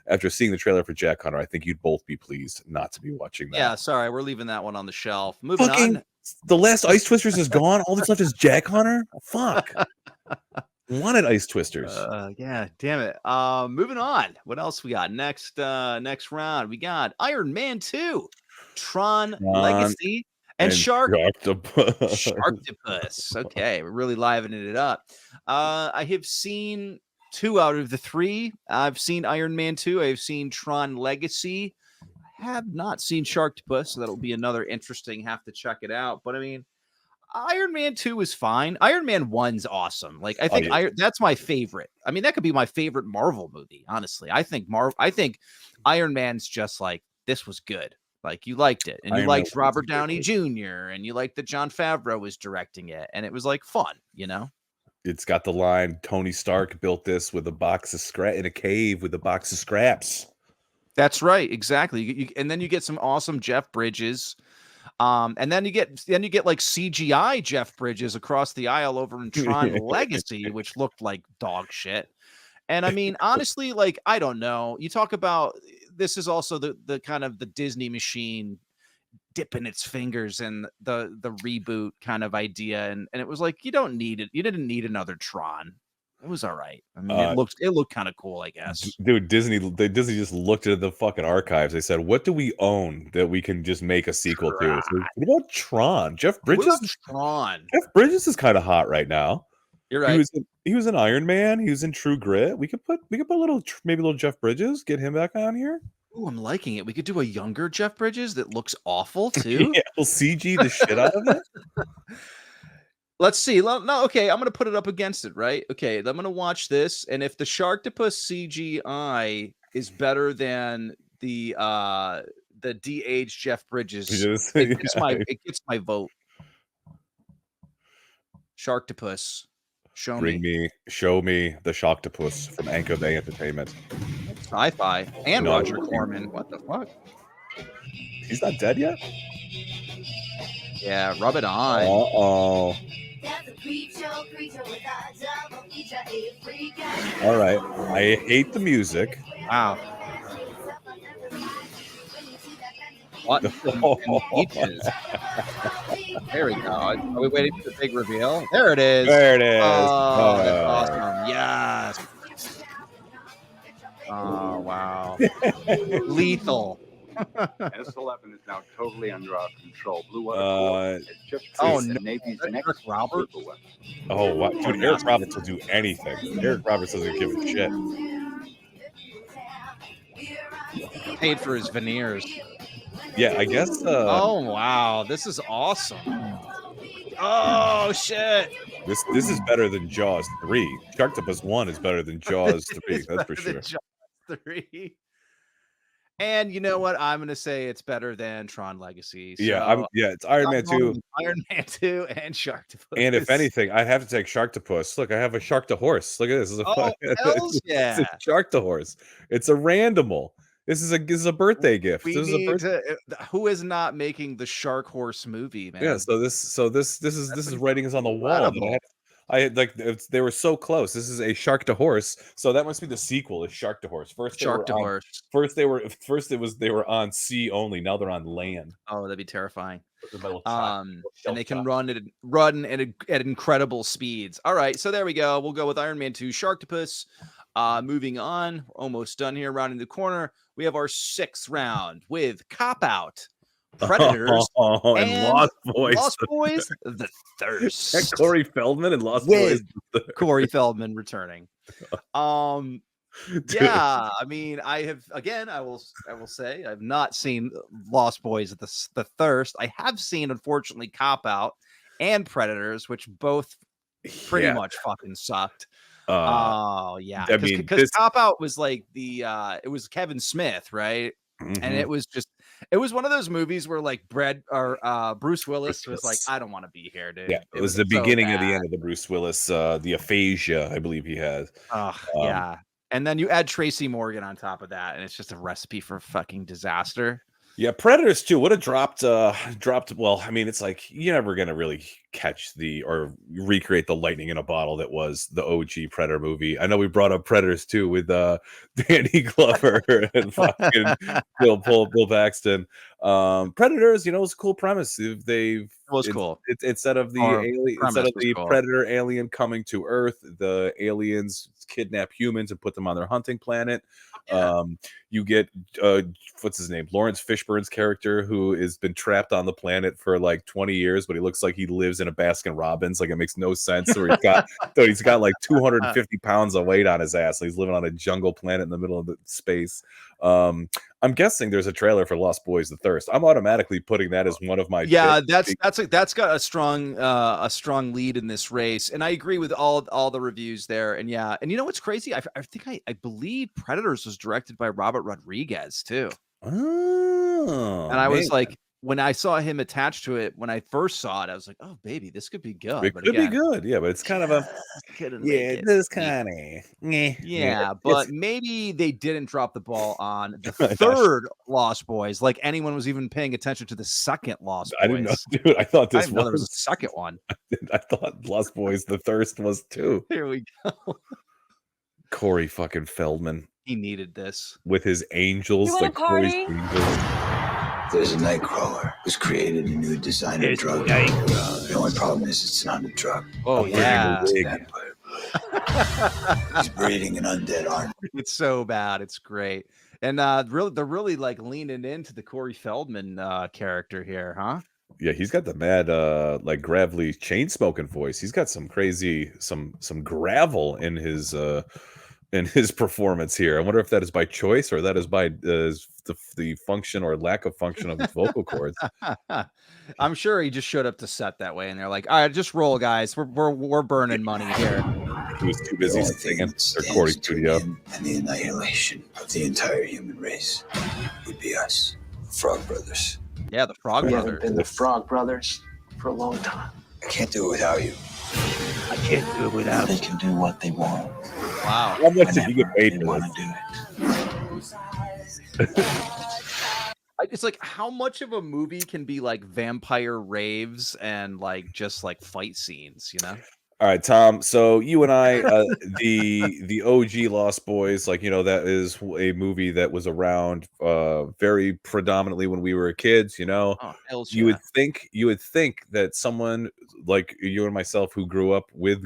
after seeing the trailer for Jack Hunter, I think you'd both be pleased not to be watching that. Yeah, sorry, we're leaving that one on the shelf. Moving on. The last Ice Twisters is gone. All that's left is Jack Hunter. Fuck. Wanted Ice Twisters. Yeah, damn it. Moving on. What else we got next round? We got Iron Man 2, Tron Legacy, and Sharktopus. Okay, we're really livening it up. I have seen 2 out of the 3. I've seen Iron Man 2. I've seen Tron Legacy. Have not seen Sharktopus, so that'll be another interesting. Have to check it out. But I mean, Iron Man 2 is fine. Iron Man 1's awesome. Like, I think that's my favorite. I mean, that could be my favorite Marvel movie, honestly. I think Iron Man's just like, this was good. Like, you liked it, and you liked Robert Downey Jr., and you liked that Jon Favreau was directing it, and it was like fun, It's got the line, Tony Stark built this with a box of in a cave with a box of scraps. That's right, exactly. And then you get some awesome Jeff Bridges. And then you get like CGI Jeff Bridges across the aisle over in Tron Legacy, which looked like dog shit. And I mean, honestly, like, I don't know. You talk about, this is also the kind of the Disney machine dipping its fingers in the reboot kind of idea. And it was like, you don't need it. You didn't need another Tron. It was all right. I mean, it looked kind of cool, I guess. Dude, Disney just looked at the fucking archives. They said, "What do we own that we can just make a sequel to?" So, what about Tron? Jeff Bridges. Tron. Jeff Bridges is kind of hot right now. You're right. He was in Iron Man. He was in True Grit. We could put maybe a little Jeff Bridges. Get him back on here. Oh, I'm liking it. We could do a younger Jeff Bridges that looks awful too. Yeah, we'll CG the shit out of it. Let's see. No, okay, I'm going to put it up against it, right? Okay, I'm going to watch this, and if the Sharktopus CGI is better than the de-aged Jeff Bridges, it gets my vote. Sharktopus. Show me the Sharktopus from Anchor Bay Entertainment. Sci-fi and Roger Corman. What the fuck? He's not dead yet? Yeah, rub it on. Uh-oh. All right. I hate the music. Wow. What? There we go. Are we waiting for the big reveal? There it is. There it is. Oh, that's awesome. Yes. Oh, wow. Lethal. S11 is now totally under our control. Blue Water just no. the Navy's next Robert. Oh, wow. Dude, Eric Roberts will do anything. Eric Roberts doesn't give a shit. Paid for his veneers. Yeah, I guess. Oh wow, this is awesome. Oh shit. This is better than Jaws 3. Sharktopus 1 is better than Jaws 3. That's for sure. Jaws 3. And you know what? I'm gonna say it's better than Tron Legacy. So Yeah, it's Iron Man 2. Iron Man 2 and Sharktopus. And if anything, I'd have to take Sharktopus. Look, I have a Shark to Horse. Look at this. Hells yeah. It's a Shark to Horse. It's a randomal. This is a birthday gift. We need to, who is not making the Shark Horse movie, man? Yeah, so this is writing is on the wall. I had like they were so close. This is a Shark to Horse, so that must be the sequel. Is Shark to Horse? First they were on sea only. Now they're on land. Oh, that'd be terrifying. And they can run at incredible speeds. All right, so there we go. We'll go with Iron Man 2, Sharktopus. Moving on, we're almost done here. Rounding the corner, we have our 6th round with Cop Out, Predators, and Lost Boys. Lost Boys, The Thirst. Corey Feldman and Lost with Boys. Corey Feldman returning. Yeah, I mean, I will say I've not seen Lost Boys at the Thirst. I have seen, unfortunately, Cop Out and Predators, which both pretty much fucking sucked. Oh yeah, because Cop Out was like it was Kevin Smith, right? Mm-hmm. And it was one of those movies where like Bruce Willis was like, I don't want to be here, dude. Yeah, it was the beginning of the end of the Bruce Willis, the aphasia, I believe he has. Yeah. And then you add Tracy Morgan on top of that, and it's just a recipe for fucking disaster. Yeah, Predators too would have dropped. Well, I mean, it's like you're never gonna really catch or recreate the lightning in a bottle that was the OG Predator movie. I know we brought up Predators too with Danny Glover and fucking Bill Paxton. Predators, it was a cool premise. It was cool. Instead of the Predator alien coming to Earth, the aliens kidnap humans and put them on their hunting planet. You get what's his name, Lawrence Fishburne's character, who has been trapped on the planet for like 20 years, but he looks like he lives in a Baskin Robbins. Like, it makes no sense. So he's got like 250 pounds of weight on his ass. So he's living on a jungle planet in the middle of the space. I'm guessing there's a trailer for Lost Boys: The Thirst. I'm automatically putting that as one of my that's got a strong lead in this race, and I agree with all the reviews there. And and you know what's crazy? I believe Predators was directed by Robert Rodriguez too. Oh, and I was like, when I saw him attached to it, when I first saw it, I was like, "Oh, baby, this could be good." It could be good, yeah. But it's kind of this kind of yeah. But maybe they didn't drop the ball on the third Lost Boys, like anyone was even paying attention to the second Lost Boys. I didn't know, dude. I thought there was a second one. I thought Lost Boys: The Thirst was too. Here we go. Corey fucking Feldman. He needed this with his angels. There's a nightcrawler who's created a new designer drug. The only problem is it's not a drug. Oh yeah. He's breeding an undead army. It's so bad. It's great. And they're really like leaning into the Corey Feldman character here, huh? Yeah, he's got the mad like gravelly chain smoking voice. He's got some crazy some gravel in his performance here. I wonder if that is by choice or that is by the function or lack of function of his vocal cords. I'm sure he just showed up to set that way, and they're like, "All right, just roll, guys. We're burning money here." He was too busy singing their Corey studio. And the annihilation of the entire human race would be us, Frog Brothers. Yeah, the Frog Brothers. Haven't been the Frog Brothers for a long time. I can't do it without you. I can't do it without They can do what they want. Wow. How much did you get paid for this? It's like, how much of a movie can be like vampire raves and like just like fight scenes, you know? All right, Tom. So you and I, the OG Lost Boys, like, that is a movie that was around very predominantly when we were kids. Oh, you would think that someone like you and myself who grew up with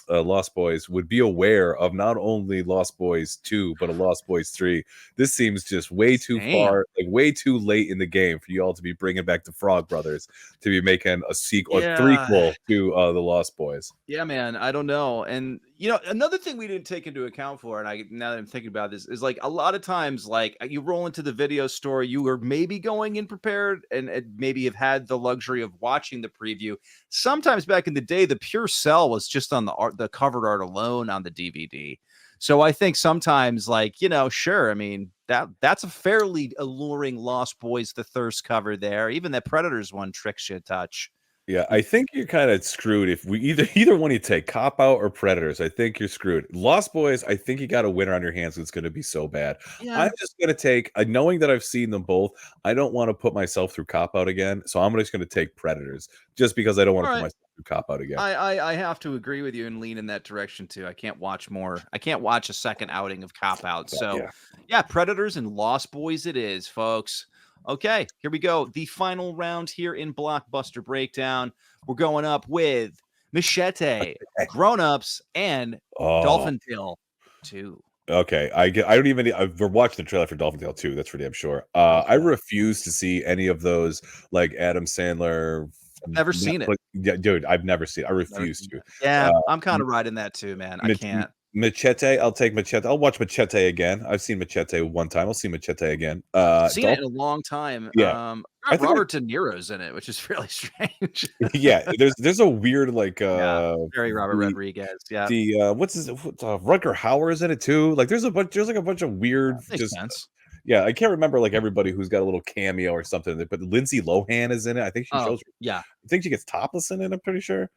Lost Boys would be aware of not only Lost Boys 2 but a Lost Boys 3. This seems just way too far, like way too late in the game for you all to be bringing back the Frog Brothers to be making a sequel, a threequel to the Lost Boys. Yeah, man. I don't know. And another thing we didn't take into account for, and now that I'm thinking about this, is like a lot of times, like you roll into the video store, you were maybe going in prepared and maybe have had the luxury of watching the preview. Sometimes back in the day, the pure sell was just on the cover art alone on the DVD. So I think sometimes, like, sure. I mean, that's a fairly alluring Lost Boys the Thirst cover there. Even that Predators one tricks you a touch. Yeah, I think you're kind of screwed if we either one you take, Cop Out or Predators. I think you're screwed. Lost Boys, I think you got a winner on your hands. It's going to be so bad. Yeah. I'm just going to take, knowing that I've seen them both, I don't want to put myself through Cop Out again. So I'm just going to take Predators just because I don't want to put myself through Cop Out again. I have to agree with you and lean in that direction too. I can't watch more. I can't watch a second outing of Cop Out. So yeah, Predators and Lost Boys it is, folks. Okay, here we go. The final round here in Blockbuster Breakdown. We're going up with Machete, Grown Ups, and Dolphin Tale 2. Okay, I don't even. We're watching the trailer for Dolphin Tale 2. That's for damn sure. I refuse to see any of those like Adam Sandler. Never seen it. Yeah, dude, I've never seen it. I refuse to. Yeah, I'm kind of riding that too, man. I can't. Machete, I'll take Machete. I'll watch Machete again. I've seen Machete one time. I'll see Machete again. Seen it in a long time. Yeah. Robert De Niro's in it, which is really strange. Yeah, there's a weird like very Robert Rodriguez. Yeah. The Rutger Hauer is in it too. Like there's a bunch of weird sense. Yeah, I can't remember like everybody who's got a little cameo or something. But Lindsay Lohan is in it. I think she shows. Yeah. I think she gets topless in it. I'm pretty sure.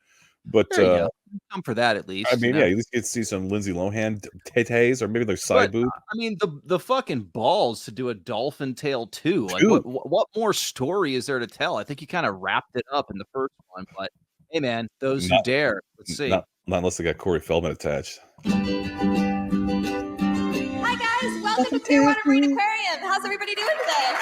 But come for that at least. I mean, yeah, at least you get to see some Lindsay Lohan tetes or maybe their side boob. I mean, the fucking balls to do a Dolphin Tale 2. Like, what more story is there to tell? I think you kind of wrapped it up in the first one, but hey, man, those who dare. Let's see. Not unless they got Corey Feldman attached. Hi guys, welcome to Clearwater Marine Aquarium. How's everybody doing today?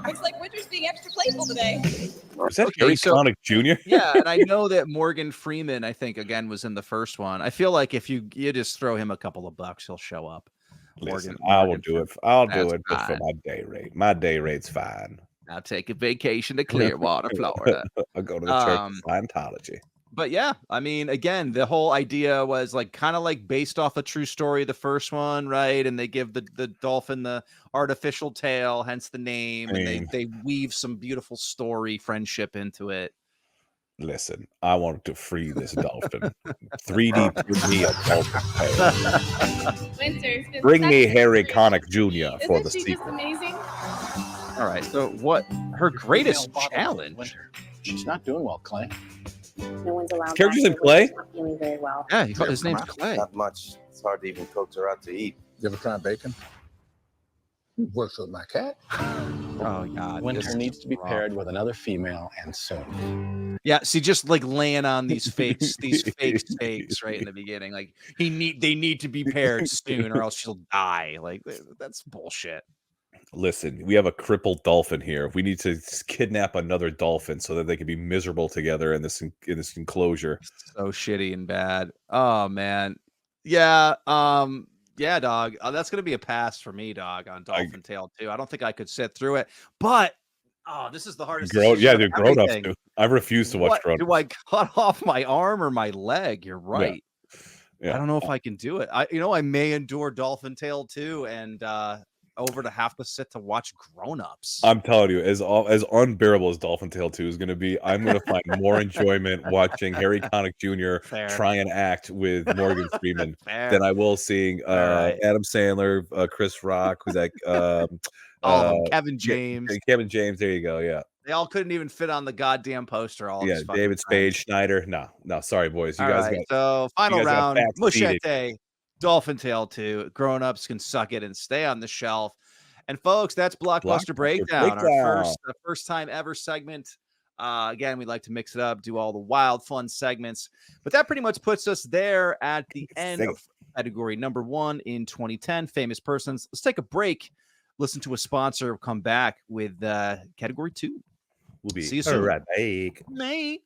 Looks like Winter's being extra playful today. Is that Harry Connick Jr.? Yeah, and I know that Morgan Freeman, I think, again, was in the first one. I feel like if you just throw him a couple of bucks, he'll show up. Listen, I will do it. I'll do it for my day rate. My day rate's fine. I'll take a vacation to Clearwater, Florida. I'll go to the Church of Scientology. But yeah, I mean, again, the whole idea was like kind of like based off a true story, the first one, right? And they give the dolphin the artificial tail, hence the name, and they weave some beautiful story, friendship into it. Listen, I wanted to free this dolphin. 3D print me a dolphin tail. Winter, Bring me Harry Connick Jr. for the Isn't she sequel. just amazing? All right, so what her greatest challenge? She's not doing well, Clay. No one's allowed. Characters in Clay? Not feeling very well. Yeah, his name's Clay. Not much. It's hard to even coax her out to eat. You ever tried bacon? Works with my cat. Oh God! Winter needs to be paired with another female, and soon. Yeah, see, just like laying on these fake stakes right in the beginning. Like they need to be paired soon, or else she'll die. Like that's bullshit. Listen, we have a crippled dolphin here. We need to kidnap another dolphin so that they can be miserable together in this enclosure. So shitty and bad. Oh man, yeah, yeah, dog. That's gonna be a pass for me, dog, on Dolphin Tale 2. I don't think I could sit through it, but this is the hardest. Dude, Grown Ups too. I refuse to watch Grown Ups. Do I cut off my arm or my leg? You're right. Yeah. I don't know if I can do it. I may endure Dolphin Tale 2 and over to have to sit to watch Grown Ups. I'm telling you, as unbearable as Dolphin Tale 2 is going to be, I'm going to find more enjoyment watching Harry Connick Jr. try and act with Morgan Freeman than I will seeing Adam Sandler, Chris Rock, who's like Kevin James. Kevin James, there you go. Yeah. They all couldn't even fit on the goddamn poster. David Spade, Schneider. No, sorry, boys. You guys got so final round, Machete. Dolphin Tale 2. Grown-ups can suck it and stay on the shelf. And folks, that's Blockbuster Breakdown. Our first time ever segment. Again, we like to mix it up, do all the wild, fun segments. But that pretty much puts us there at the end of category number 1 in 2010, famous persons. Let's take a break, listen to a sponsor, come back with category 2. We'll be see you soon. Right back. Mate.